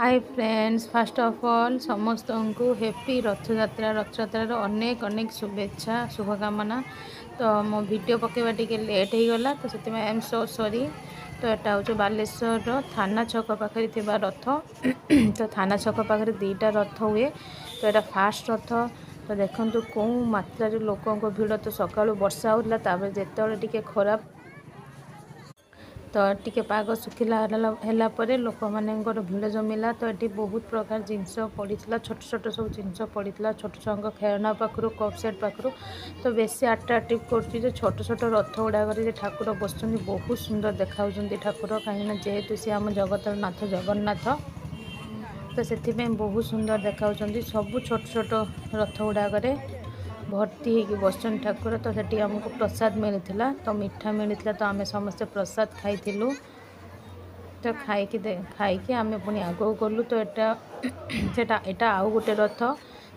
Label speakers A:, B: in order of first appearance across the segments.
A: Hi friends, first of all समस्त को happy Rathyatra अनेक अनेक शुभेच्छा शुभकामना। तो मो वीडियो पकेवा टिके लेट हो गला, तो से आई एम सो सॉरी। तो यहाँ हूँ बालेश्वर थाना छक पाखे थी रथ तो थाना छक पाखे दीटा रथ हुए। तो यहाँ फास्ट रथ। तो देखो कौ मात्रा लोक भिड़। तो सका वर्षा होता जिते टे खराब तो टिके पाग सुखिला है लोक मानकर भिड़ जमिला। तो ये बहुत प्रकार जिनस पड़ा, छोट छोट सब जिनस पड़ा, छोट छुआ खेलना पाखु कप सेट पाखु। तो बेसी आट्राक्टिव कर छोट छोट रथ गुड़ाक ठाकुर बस बहुत सुंदर देखा ठाकुर, कहीं जेहेतु सी आम जगतर नाथ जगन्नाथ। तो से बहुत सुंदर देखा सब छोट छोट रथ गुड़ाक भर्ती होगी बसन ठाकुर। तो सेठी आमको प्रसाद मिलता, तो मिठा मिलता। तो आम समस्ते प्रसाद खाइलु। तो खाई आम पुणी आगू गलु। तो यहाँ आउ गोटे रथ।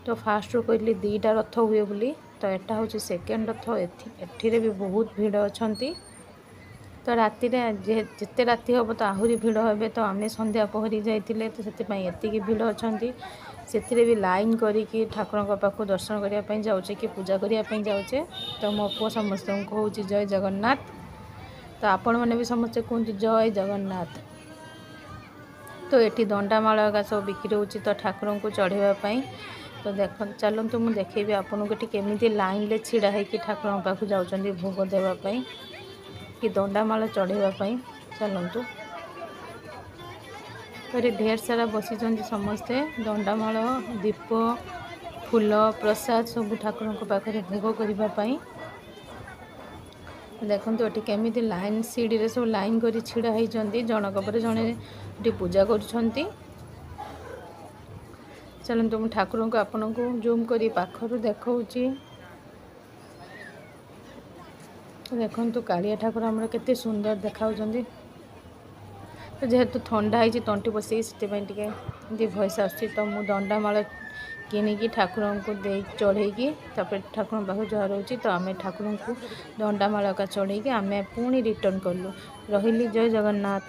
A: तो फास्ट कहली दीटा रथ हुए बोली। तो यहाँ हूँ सेकेंड रथ। एठिरे भी बहुत भिड़ अच्छा। तो राति जिते राति हम तो आहरी भिड़ हे। तो आम संध्या पहरी जाइए, तो से भिड़ अच्छा। से भी लाइन करी ठाकुर पाखु दर्शन करने जाऊे कि पूजा करने जाऊे। तो मो पुओ समस्त कहूँ जय जगन्नाथ। तो आपण मैंने भी समस्ते कहते जय जगन्नाथ। तो ये दंडामाल का सब बिक्री हो। तो ठाकुर को चढ़ाई। तो देख चलतु मुझे देखेबी आपन को केमी लाइन ले छिड़ा है कि ठाकुर पाखु जाऊँच भोग देवाई कि दंडामाल चढ़ाई। चलतु तो ये ढेर सारा बसी समस्ते दंडामाल दीप फूल प्रसाद सब ठाकुर पाखे भोग करने। देखो ये केमी लाइन सीढ़ी रे सब लाइन कर छिड़ा होती जनक पर जड़े ये पूजा कर। चलते मुझे ठाकुर को आपन को जूम कर पाखर देखा। देखु कालिया ठाकुर आमर केते सुंदर देखा। तो जेहेतु ठंडा है तंटी बसई से भयस आस। तो मुझे दंडामाल किनिकी ठाकुर को दे चढ़ेगी ठाकुर पाख जुआर होची। तो आम ठाकुर को दंडामाल का चढ़ेगी आम पुणी रिटर्न कलु। रही जय जगन्नाथ।